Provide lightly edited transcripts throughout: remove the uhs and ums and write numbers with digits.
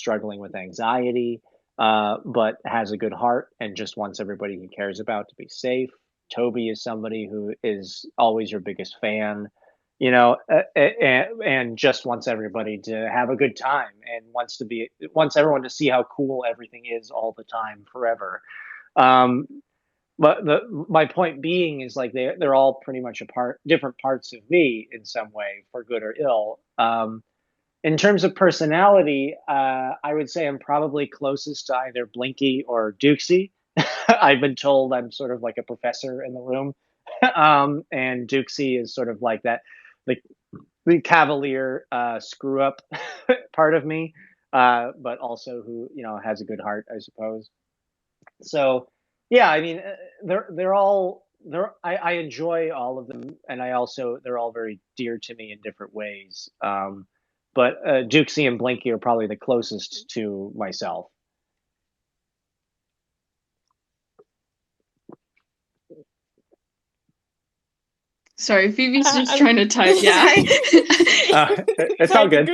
struggling with anxiety, but has a good heart and just wants everybody he cares about to be safe. Toby is somebody who is always your biggest fan, and just wants everybody to have a good time and wants everyone to see how cool everything is all the time forever. Um, but my point being is like they're all pretty much different parts of me in some way, for good or ill. In terms of personality, I would say I'm probably closest to either Blinky or Dukesy. I've been told I'm sort of like a professor in the room, and Dukesy is sort of like that, the the cavalier screw up part of me, but also who has a good heart, I suppose. So yeah, I mean, I enjoy all of them, and they're all very dear to me in different ways. But Dukesy and Blinky are probably the closest to myself. Sorry, Phoebe's just I'm trying to type. Yeah. sorry. It's Sorry, all good.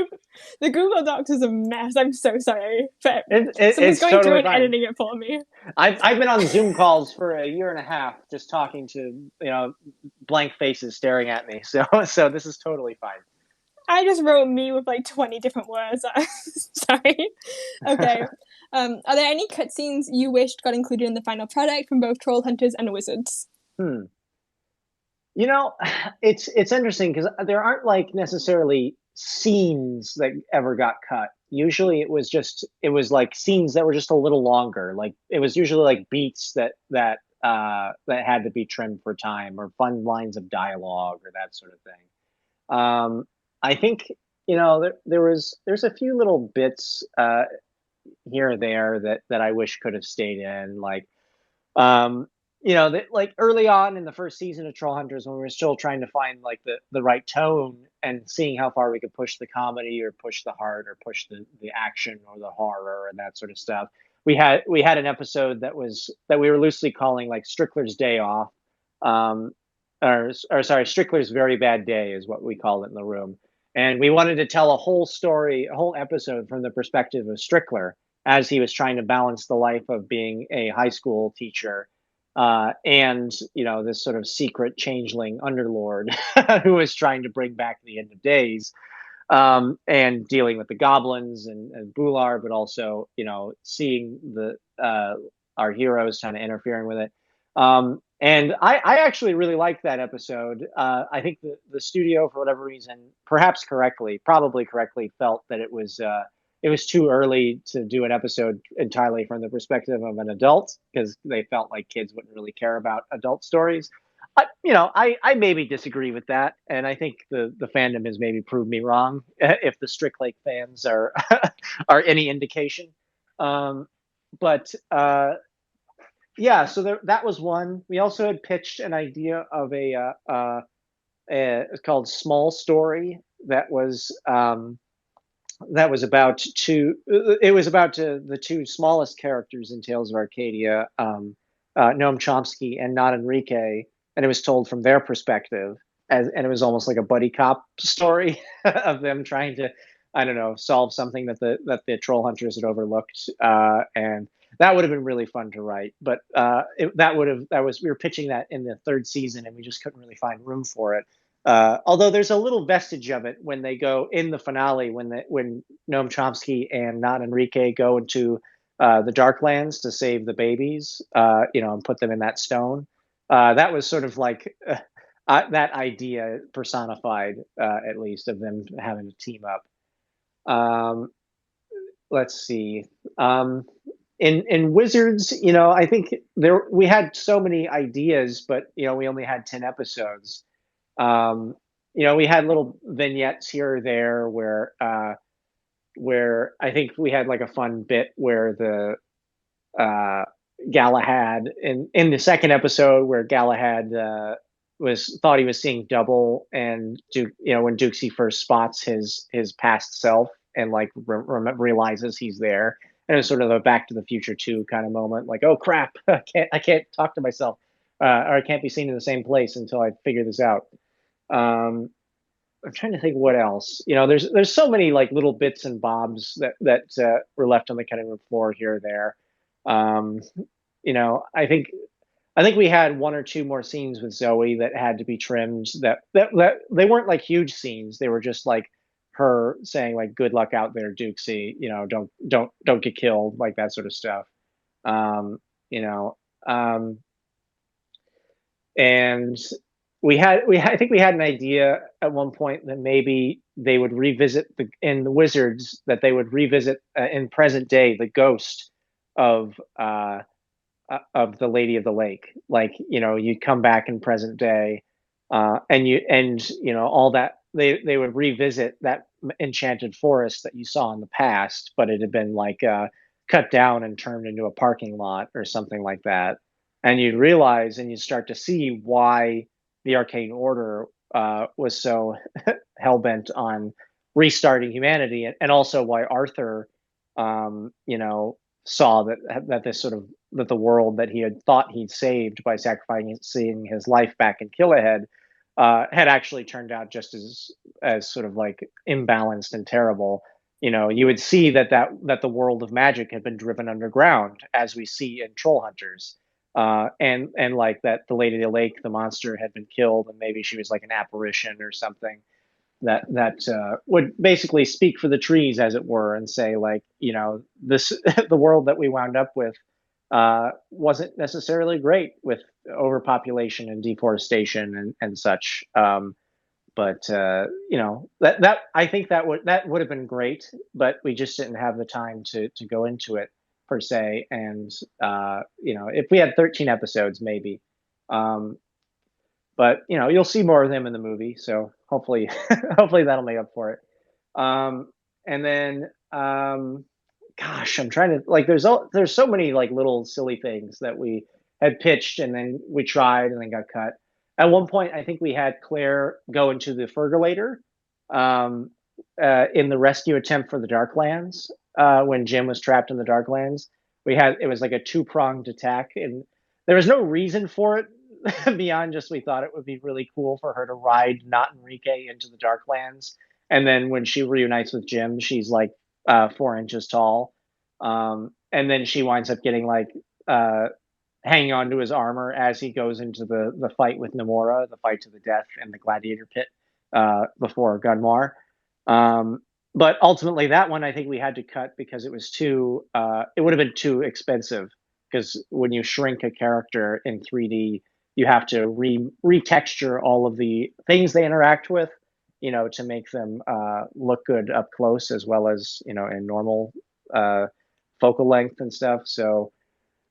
the Google Docs is a mess. I'm so sorry. But someone's It's going through totally and fine. editing it for me. I've been on Zoom calls for a year and a half, just talking to blank faces staring at me. So this is totally fine. I just wrote me with like 20 different words. Sorry. Okay. Are there any cutscenes you wished got included in the final product from both Trollhunters and Wizards? Hmm. You know, it's interesting because there aren't like necessarily scenes that ever got cut. Usually it was like scenes that were just a little longer. Like it was usually like beats that had to be trimmed for time, or fun lines of dialogue, or that sort of thing. I think there's a few little bits here or there that I wish could have stayed in, like um, like early on in the first season of Trollhunters, when we were still trying to find like the right tone and seeing how far we could push the comedy or push the heart or push the action or the horror and that sort of stuff. We had an episode that we were loosely calling like Strickler's Day Off, um, or sorry, Strickler's Very Bad Day is what we called it in the room. And we wanted to tell a whole story, a whole episode from the perspective of Strickler as he was trying to balance the life of being a high school teacher, and this sort of secret changeling underlord who was trying to bring back the end of days, and dealing with the goblins and Bular, but also seeing the our heroes kind of interfering with it. And I actually really liked that episode. I think the studio, for whatever reason, perhaps correctly, probably correctly, felt that it was too early to do an episode entirely from the perspective of an adult, because they felt like kids wouldn't really care about adult stories. I maybe disagree with that, and I think the fandom has maybe proved me wrong if the Strict Lake fans are are any indication. Um, but yeah, so that was one. We also had pitched an idea of it's called Small Story, that was about the two smallest characters in Tales of Arcadia, Noam Chomsky and Not Enrique, and it was told from their perspective, and it was almost like a buddy cop story of them trying to, I don't know, solve something that the troll hunters had overlooked, and that would have been really fun to write. But we were pitching that in the third season, and we just couldn't really find room for it. Although there's a little vestige of it when they go in the finale, when Noam Chomsky and Not Enrique go into the Darklands to save the babies, and put them in that stone. That was sort of like that idea personified, at least, of them having to team up. Um, let's see. In Wizards, I think we had so many ideas, but we only had 10 episodes. Um, we had little vignettes here or there where I think we had like a fun bit where the Galahad in the second episode, where Galahad thought he was seeing double, and Duke, when Dukesy first spots his past self and like realizes he's there, and it's sort of a Back to the Future 2 kind of moment, like, oh crap, I can't talk to myself, or I can't be seen in the same place until I figure this out. Um, I'm trying to think what else. There's so many like little bits and bobs that were left on the cutting room floor here or there. Um, I think we had one or two more scenes with Zoe that had to be trimmed. That they weren't like huge scenes. They were just like her saying like "Good luck out there, Dukesy." Don't get killed, like that sort of stuff. Um, you know, um, and I think we had an idea at one point that maybe they would revisit in the Wizards, that they would revisit in present day the ghost of of the Lady of the Lake. Like, you come back in present day, and all that they would revisit that enchanted forest that you saw in the past, but it had been like cut down and turned into a parking lot or something like that. And you'd realize and you'd start to see why the Arcane Order was so hell bent on restarting humanity, and also why Arthur, saw that this sort of that the world that he had thought he'd saved by sacrificing his life back in Killahead had actually turned out just as sort of like imbalanced and terrible. You would see that the world of magic had been driven underground, as we see in Trollhunters, and like that the Lady of the Lake, the monster, had been killed, and maybe she was like an apparition or something that would basically speak for the trees, as it were, and say like, this the world that we wound up with wasn't necessarily great, with overpopulation and deforestation and such. But that I think that would have been great, but we just didn't have the time to go into it per se. And if we had 13 episodes, maybe. Um, but you'll see more of them in the movie, so hopefully, hopefully that'll make up for it. And then, gosh, I'm trying to like. There's so many like little silly things that we had pitched, and then we tried, and then got cut. At one point, I think we had Claire go into the Fergulator, um, in the rescue attempt for the Darklands, when Jim was trapped in the Darklands. It was like a two-pronged attack, and there was no reason for it beyond just we thought it would be really cool for her to ride not Enrique into the Darklands, and then when she reunites with Jim, she's like 4 inches tall, and then she winds up getting like hanging on to his armor as he goes into the fight with Namora, the fight to the death in the gladiator pit before Gunmar. Um, but ultimately, that one I think we had to cut because it was too. It would have been too expensive, because when you shrink a character in 3D, you have to retexture all of the things they interact with, to make them look good up close, as well as in normal focal length and stuff. So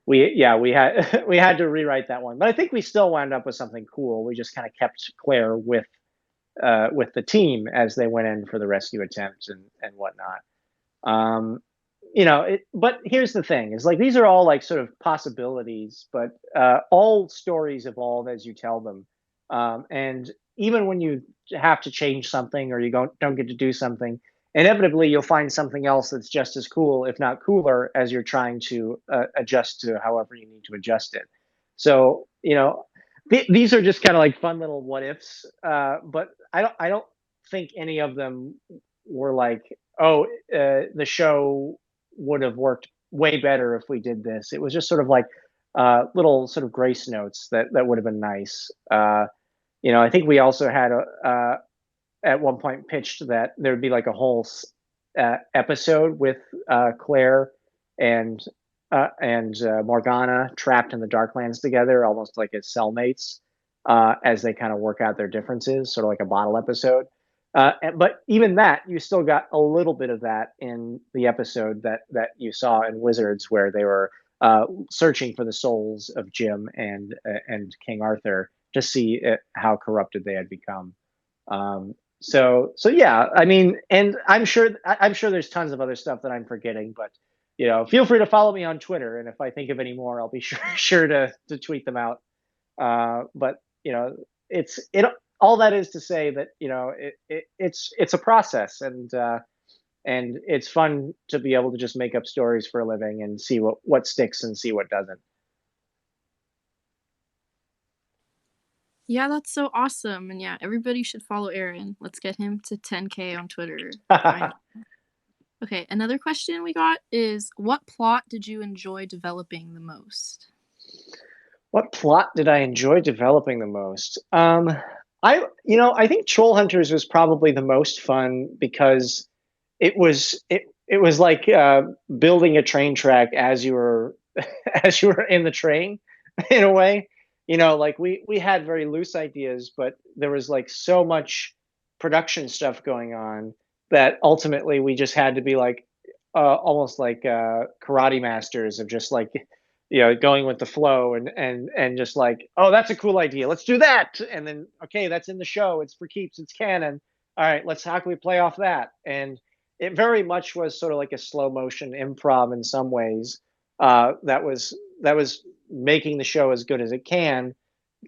we had we had to rewrite that one, but I think we still wound up with something cool. We just kind of kept Claire with the team as they went in for the rescue attempts and whatnot. Um, but here's the thing: is like these are all like sort of possibilities, but all stories evolve as you tell them, and even when you have to change something or you don't get to do something, inevitably you'll find something else that's just as cool, if not cooler, as you're trying to adjust to however you need to adjust it. So these are just kind of like fun little what ifs, but I don't think any of them were like, oh, the show would have worked way better if we did this. It was just sort of like little sort of grace notes that would have been nice. I think we also had at one point pitched that there would be like a whole episode with Claire and Morgana trapped in the Darklands together, almost like as cellmates, as they kind of work out their differences, sort of like a bottle episode. But even that, you still got a little bit of that in the episode that you saw in Wizards, where they were searching for the souls of Jim and King Arthur to see how corrupted they had become. So yeah, I mean, and I'm sure there's tons of other stuff that I'm forgetting, but feel free to follow me on Twitter, and if I think of any more, I'll be sure to tweet them out. But it all that is to say that it's a process, and it's fun to be able to just make up stories for a living and see what sticks and see what doesn't. Yeah, that's so awesome. And yeah, everybody should follow Aaron. Let's get him to 10K on Twitter. Fine. Okay, another question we got is, what plot did you enjoy developing the most? What plot did I enjoy developing the most? I think Trollhunters was probably the most fun because it was like building a train track as you were as you were in the train, in a way. Like we had very loose ideas, but there was like so much production stuff going on that ultimately we just had to be like almost like karate masters of just like going with the flow and just like, oh, that's a cool idea, let's do that, and then okay, that's in the show, it's for keeps, it's canon. All right, let's how can we play off that? And it very much was sort of like a slow motion improv in some ways. That was making the show as good as it can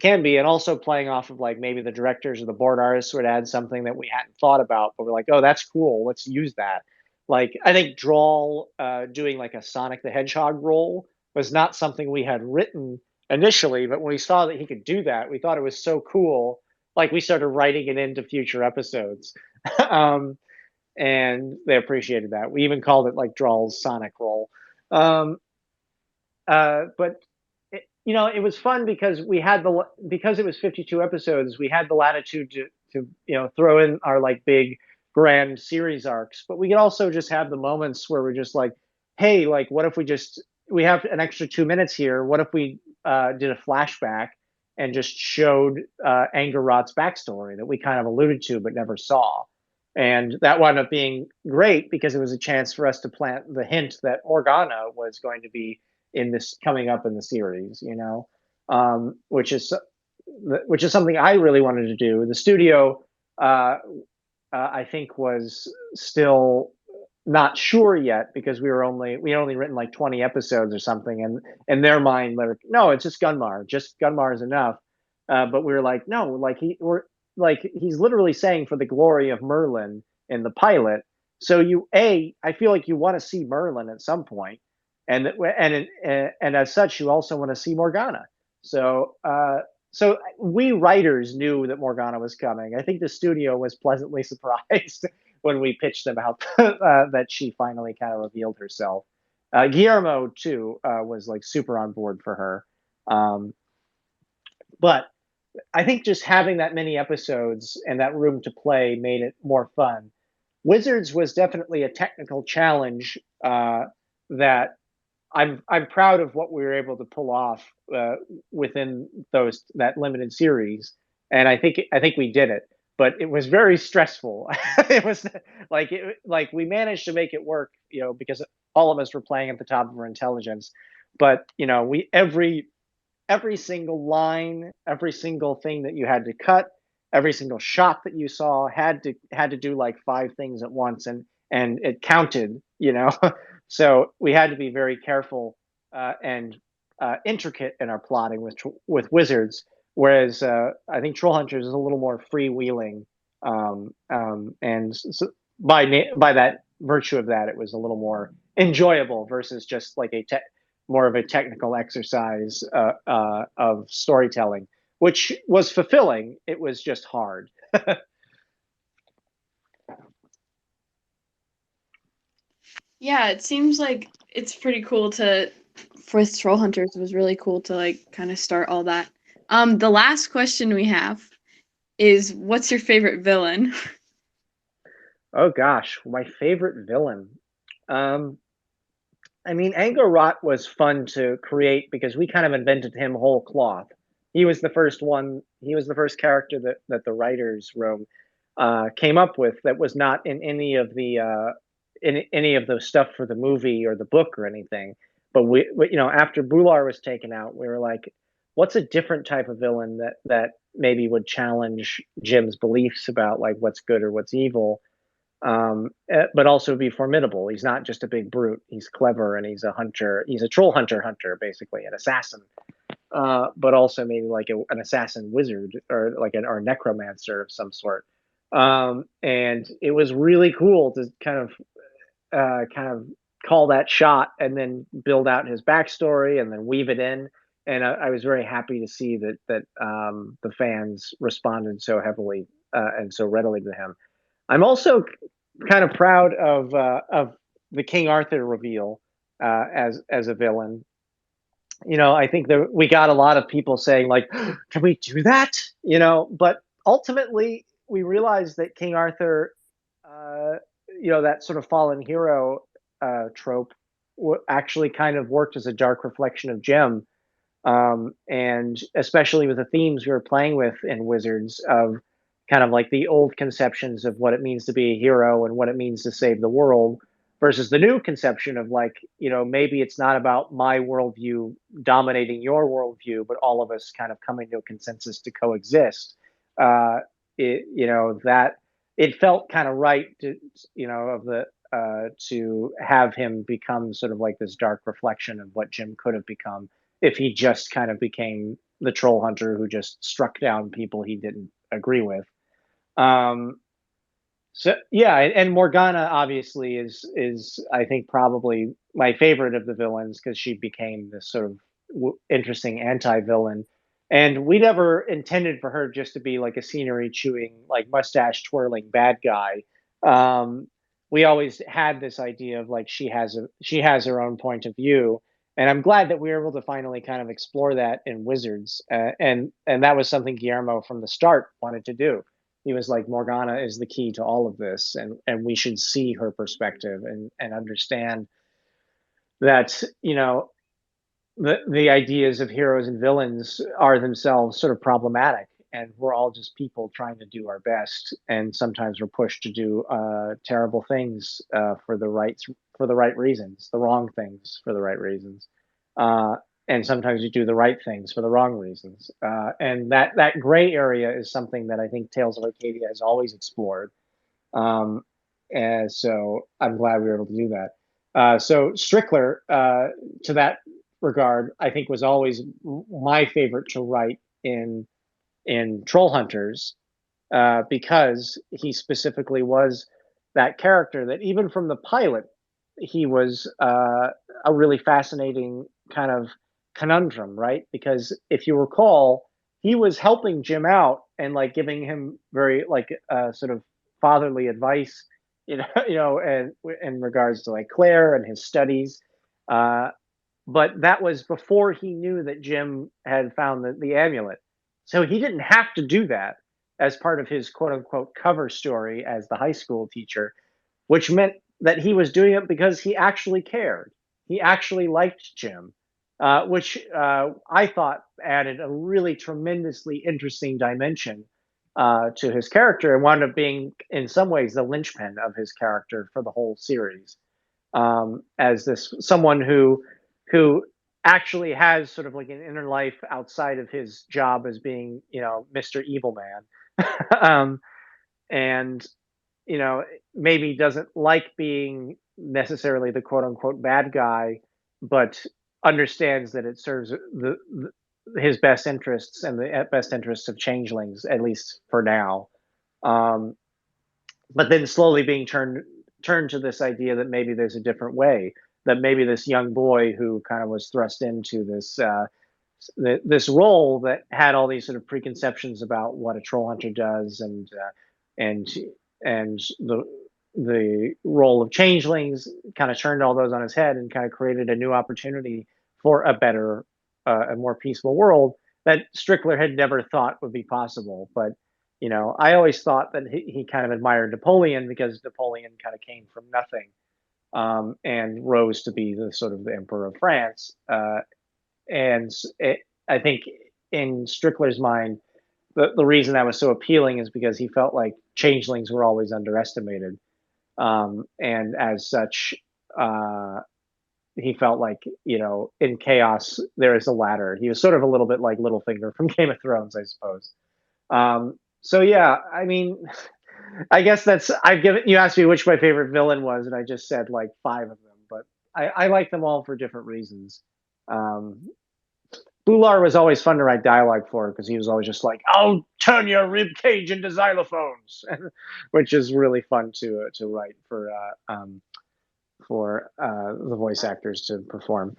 be, and also playing off of like maybe the directors or the board artists would add something that we hadn't thought about, but we're like, oh, that's cool, let's use that. Like I think Drawl doing like a Sonic the Hedgehog role was not something we had written initially, but when we saw that he could do that, we thought it was so cool. Like we started writing it into future episodes. um, and they appreciated that. We even called it like Drawl's Sonic role. Um, but it was fun because because it was 52 episodes, we had the latitude to throw in our like big grand series arcs, but we could also just have the moments where we're just like, hey, like what if we have an extra 2 minutes here? What if we did a flashback and just showed Angerot's backstory that we kind of alluded to but never saw? And that wound up being great because it was a chance for us to plant the hint that Morgana was going to be in this coming up in the series, which is something I really wanted to do. The studio, I think, was still not sure yet because we only written like 20 episodes or something, and in their mind, they're like, no, it's just Gunmar is enough. But we were like, no, like he's literally saying for the glory of Merlin in the pilot. So I feel like you want to see Merlin at some point, and as such, you also want to see Morgana. So we writers knew that Morgana was coming. I think the studio was pleasantly surprised when we pitched them out that she finally kind of revealed herself. Guillermo too was like super on board for her, but I think just having that many episodes and that room to play made it more fun. Wizards was definitely a technical challenge that I'm proud of what we were able to pull off within that limited series, and I think we did it. But it was very stressful. It was like we managed to make it work, because all of us were playing at the top of our intelligence. But we every single line, every single thing that you had to cut, every single shot that you saw had to do like five things at once, and it counted. So we had to be very careful and intricate in our plotting with Wizards, whereas I think Trollhunters is a little more freewheeling, and so by that virtue of that, it was a little more enjoyable versus just like more of a technical exercise of storytelling, which was fulfilling. It was just hard. Yeah, it seems like it's pretty cool for Trollhunters, it was really cool to like kind of start all that. The last question we have is, what's your favorite villain? Oh gosh, my favorite villain. Um, I mean, Angorot was fun to create because we kind of invented him whole cloth. He was the first one. He was the first character that the writers' room came up with that was not in any of the stuff for the movie or the book or anything. But after Bular was taken out, we were like, what's a different type of villain that maybe would challenge Jim's beliefs about like what's good or what's evil, but also be formidable. He's not just a big brute. He's clever and he's a hunter. He's a troll hunter, basically an assassin, but also maybe like an assassin wizard or like or a necromancer of some sort. And it was really cool to kind of call that shot and then build out his backstory and then weave it in. and I was very happy to see that the fans responded so heavily and so readily to him. I'm also kind of proud of the King Arthur reveal as a villain. I think that we got a lot of people saying like, "Can we do that?" But ultimately we realized that King Arthur, uh, that sort of fallen hero trope, actually kind of worked as a dark reflection of Jim, and especially with the themes we were playing with in Wizards of kind of like the old conceptions of what it means to be a hero and what it means to save the world versus the new conception of like, maybe it's not about my worldview dominating your worldview, but all of us kind of coming to a consensus to coexist. Uh, that it felt kind of right to, of the to have him become sort of like this dark reflection of what Jim could have become if he just kind of became the troll hunter who just struck down people he didn't agree with. Um, so yeah, and Morgana obviously is I think probably my favorite of the villains because she became this sort of interesting anti-villain, and we never intended for her just to be like a scenery chewing, like mustache twirling bad guy. Um, we always had this idea of like she has her own point of view, and I'm glad that we were able to finally kind of explore that in Wizards, and that was something Guillermo from the start wanted to do. He was like, Morgana is the key to all of this, and we should see her perspective and understand that the ideas of heroes and villains are themselves sort of problematic, and we're all just people trying to do our best, and sometimes we're pushed to do terrible things for the right reasons, the wrong things for the right reasons. Uh, and sometimes you do the right things for the wrong reasons. And that gray area is something that I think Tales of Arcadia has always explored. Um, and so I'm glad we were able to do that. So Strickler, to that regard, I think was always my favorite to write in Trollhunters, because he specifically was that character that even from the pilot, he was a really fascinating kind of conundrum, right? Because if you recall, he was helping Jim out and like giving him very like sort of fatherly advice, and in regards to like Claire and his studies. Uh, but that was before he knew that Jim had found the amulet. So he didn't have to do that as part of his quote unquote cover story as the high school teacher, which meant that he was doing it because he actually cared. He actually liked Jim, which I thought added a really tremendously interesting dimension to his character and wound up being, in some ways, the linchpin of his character for the whole series, as this someone who actually has sort of like an inner life outside of his job as being, Mr. Evil Man, and maybe doesn't like being necessarily the quote unquote bad guy, but understands that it serves his best interests and the best interests of changelings, at least for now. Um, but then slowly being turned to this idea that maybe there's a different way, that maybe this young boy who kind of was thrust into this role that had all these sort of preconceptions about what a troll hunter does, and and the role of changelings kind of turned all those on his head and kind of created a new opportunity for a better, a more peaceful world that Strickler had never thought would be possible. But I always thought that he kind of admired Napoleon because Napoleon kind of came from nothing, and rose to be the sort of the emperor of France. And I think in Strickler's mind, the reason that was so appealing is because he felt like changelings were always underestimated, and as such, uh, he felt like in chaos there is a ladder. He was sort of a little bit like Littlefinger from Game of Thrones, I suppose. So yeah, I mean, I guess that's I've given you asked me which my favorite villain was, and I just said like five of them, but I like them all for different reasons. Um, Bular was always fun to write dialogue for because he was always just like, "I'll turn your rib cage into xylophones," which is really fun to write for the voice actors to perform.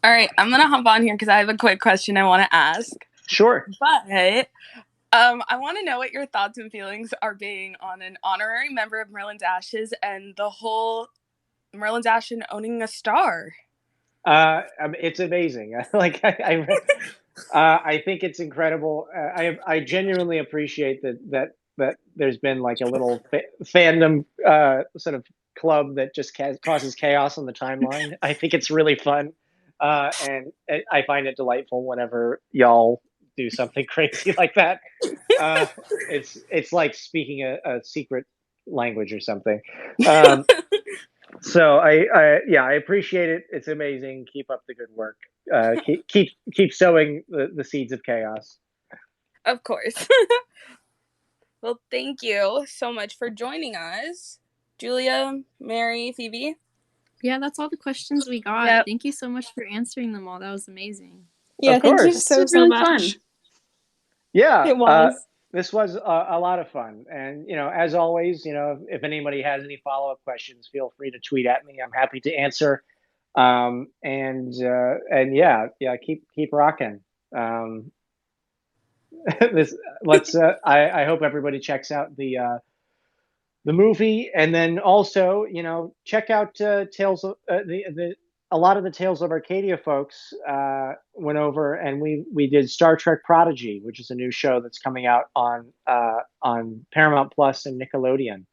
All right, I'm gonna hop on here because I have a quick question I want to ask. Sure. But I want to know what your thoughts and feelings are being on an honorary member of Merlin's Ashes and the whole Merlin's Ashes owning a star. It's amazing. I think it's incredible. I genuinely appreciate that there's been like a little fandom sort of club that just causes chaos on the timeline. I think it's really fun, and I find it delightful whenever y'all do something crazy like that. It's like speaking a secret language or something. So I appreciate it. It's amazing. Keep up the good work. Keep sowing the seeds of chaos. Of course. Well, thank you so much for joining us, Julia, Mary, Phoebe. Yeah, that's all the questions we got. Yep. Thank you so much for answering them all. That was amazing. Yeah, Of thank you course. so This was really much. fun. Yeah, It was. this was a lot of fun. And as always, if anybody has any follow-up questions, feel free to tweet at me. I'm happy to answer. And yeah, keep rocking. I hope everybody checks out the movie, and then also check out Tales of the a lot of the Tales of Arcadia folks went over, and we did Star Trek Prodigy, which is a new show that's coming out on Paramount Plus and Nickelodeon.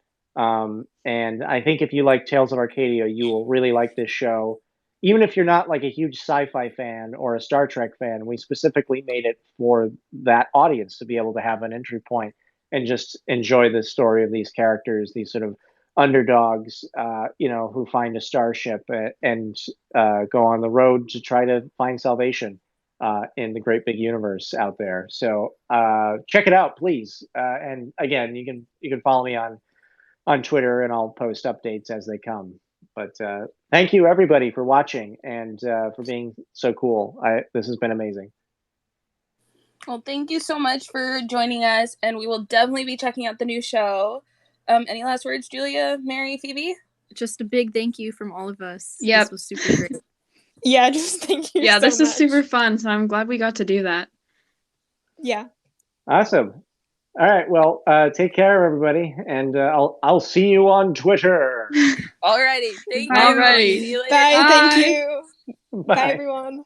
And I think if you like Tales of Arcadia, you will really like this show. Even if you're not like a huge sci-fi fan or a Star Trek fan, we specifically made it for that audience to be able to have an entry point and just enjoy the story of these characters, these sort of underdogs, who find a starship and go on the road to try to find salvation in the great big universe out there. So check it out, please. And again, you can follow me on Twitter, and I'll post updates as they come. But thank you everybody for watching and for being so cool. This has been amazing. Well, thank you so much for joining us, and we will definitely be checking out the new show. Any last words, Julia, Mary, Phoebe? Just a big thank you from all of us. Yep. This was super great. Yeah, just thank you Yeah, so this is much. super fun, so I'm glad we got to do that. Yeah. Awesome. All right. Well, take care, everybody, and I'll see you on Twitter. Alrighty. Thank you. Alrighty. See you later. Bye. Bye. Thank you. Bye. Bye everyone.